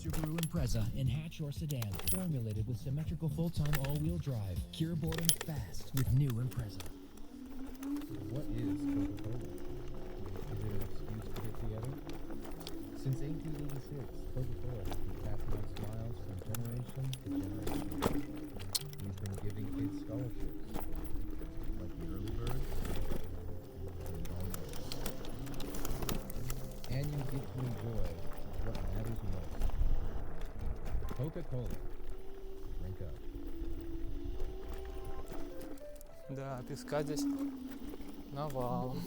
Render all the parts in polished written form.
Subaru Impreza in hatch or sedan, formulated with symmetrical full-time all-wheel drive. Cure boredom fast with new Impreza. What is Coca-Cola? Is it an excuse to get together? Since 1886, Coca-Cola has been passing on smiles from generation to generation. We've been giving kids scholarships, like the early birds and the all night. And you get to enjoy what matters most. Coca-Cola. Drink up. Да, песка здесь навалом.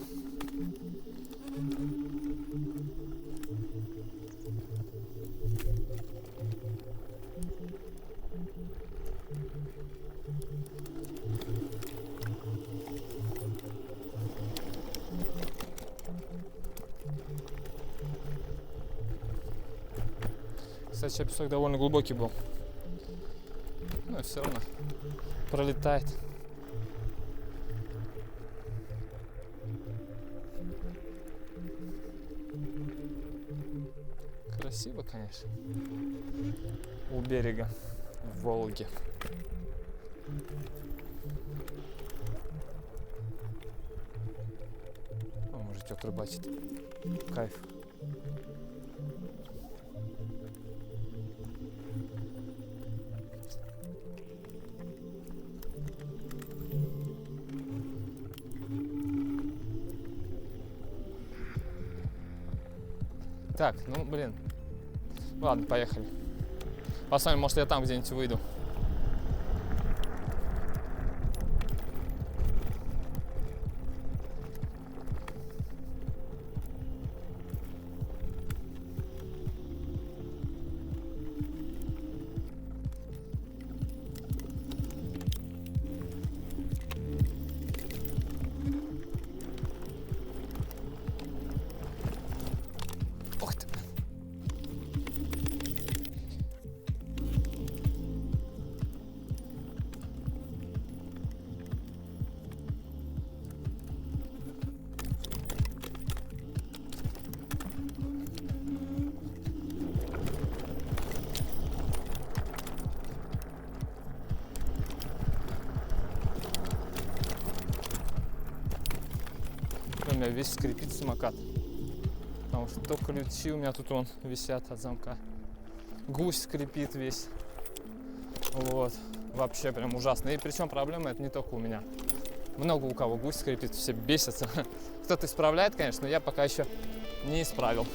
Кстати, песок довольно глубокий был. Но все равно пролетает. Красиво, конечно, у берега в Волге. О, мужичок рыбачит. Кайф. Так, ну блин. Ладно, поехали. Посмотрим, может я там где-нибудь выйду. Ух ты. У меня весь скрипит самокат. Потому что то ключи у меня тут вон висят от замка. Гусь скрипит весь. Вот. Вообще прям ужасно. И причем проблема это не только у меня. Много у кого гусь скрипит, все бесятся. Кто-то исправляет, конечно, но я пока еще не исправил.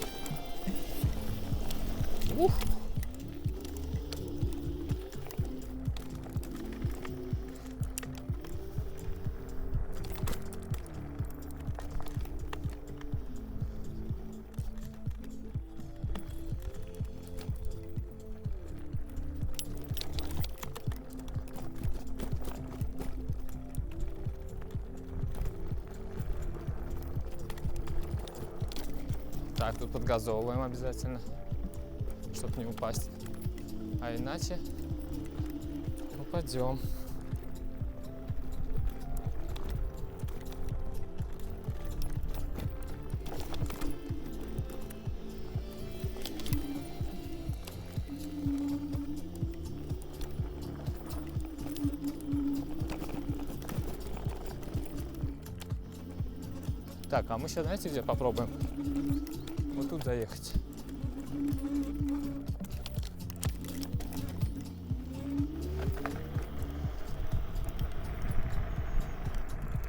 Ух! Так, тут подгазовываем обязательно, чтобы не упасть. А иначе упадем. Так, а мы сейчас, знаете, где попробуем? Вот тут заехать.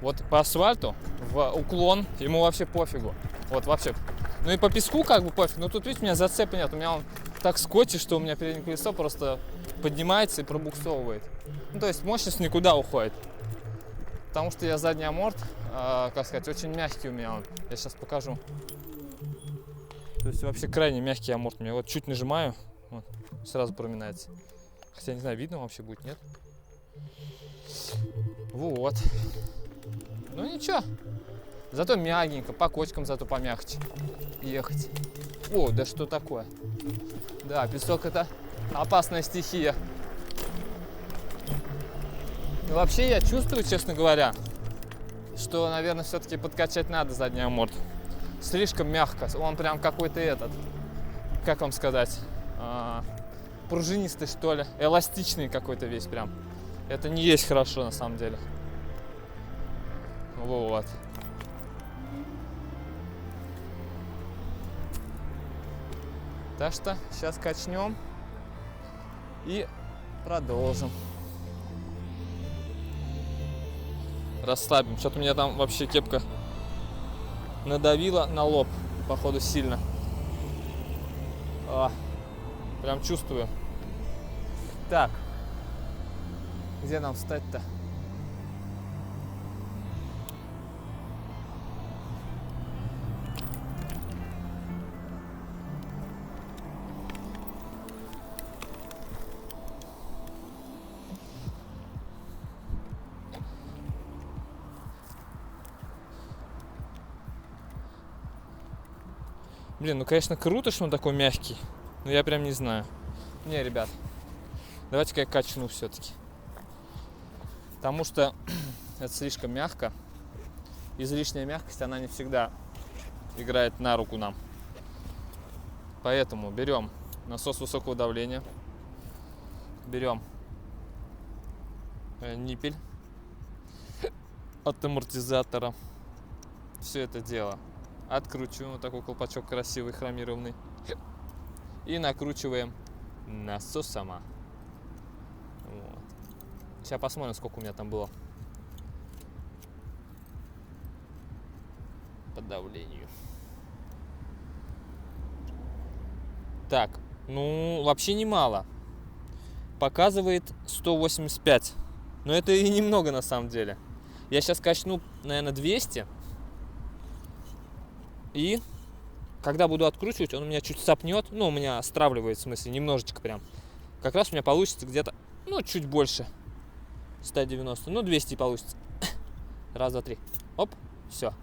Вот по асфальту в уклон ему вообще пофигу. Вот вообще. Ну и по песку как бы пофиг. Но тут, видите, у меня зацепа нет. У меня он так скотчит, что у меня переднее колесо просто поднимается и пробуксовывает. Ну то есть мощность никуда уходит. Потому что я задний аморт, как сказать, очень мягкий у меня он. Я сейчас покажу. То есть вообще крайне мягкий аморт. Я вот чуть нажимаю, вот, сразу проминается. Хотя не знаю, видно вообще будет, нет? Вот. Ну ничего. Зато мягенько, по кочкам зато помягче ехать. О, да что такое? Да, песок это опасная стихия. И вообще я чувствую, честно говоря, что, наверное, все-таки подкачать надо задний аморт. Слишком мягко. Он прям какой-то этот, как вам сказать, пружинистый, что ли, эластичный какой-то весь прям. Это не есть хорошо на самом деле. Вот. Так что сейчас качнем и продолжим. Расслабим. Что-то у меня там вообще кепка надавила на лоб, походу, сильно. Прям чувствую. Так. Где нам встать-то? Блин, ну конечно круто, что он такой мягкий, но я прям не знаю. Не, ребят, давайте-ка я качну все-таки. Потому что это слишком мягко. Излишняя мягкость, она не всегда играет на руку нам. Поэтому берем насос высокого давления. Берем ниппель от амортизатора. Все это дело откручиваем, вот такой колпачок красивый, хромированный, и накручиваем насосом. Вот. Сейчас посмотрим, сколько у меня там было по давлению. Так, ну вообще немало. Показывает 185, но это и немного на самом деле. Я сейчас качну, наверное, 200. И когда буду откручивать, он у меня чуть сопнет. Ну, у меня стравливает, в смысле, немножечко прям. Как раз у меня получится где-то, ну, чуть больше 190. Ну, 200 получится. Раз, два, три. Оп, все.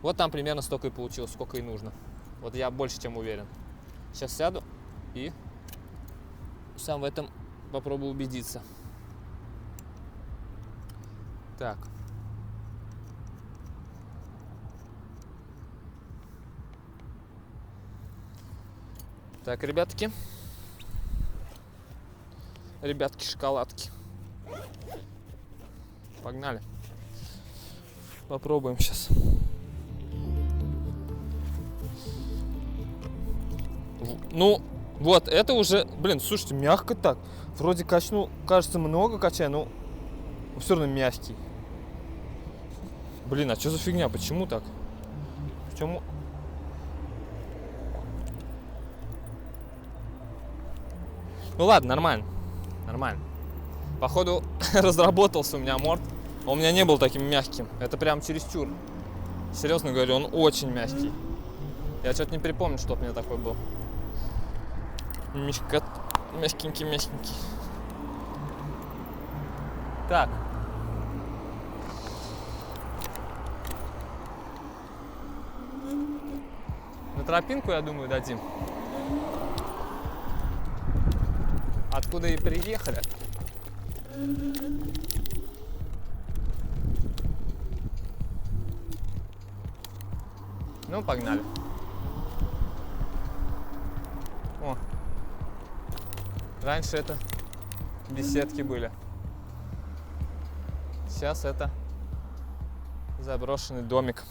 Вот там примерно столько и получилось, сколько и нужно. Вот я больше чем уверен. Сейчас сяду и сам в этом попробую убедиться. Так. Так, ребятки. Ребятки, шоколадки. Погнали. Попробуем сейчас. Ну, вот, это уже, блин, слушайте, мягко так. Вроде качну, кажется, много качаю, но все равно мягкий. Блин, а что за фигня? Почему так? Почему? Ну ладно, нормально. Нормально. Походу, разработался у меня аморт. Он у меня не был таким мягким. Это прям чересчур. Серьезно говорю, он очень мягкий. Я что-то не припомню, что у меня такой был. Мягкенький. Так. На тропинку, я думаю, дадим. Откуда и приехали. Ну, погнали. О, раньше это беседки были. Сейчас это заброшенный домик.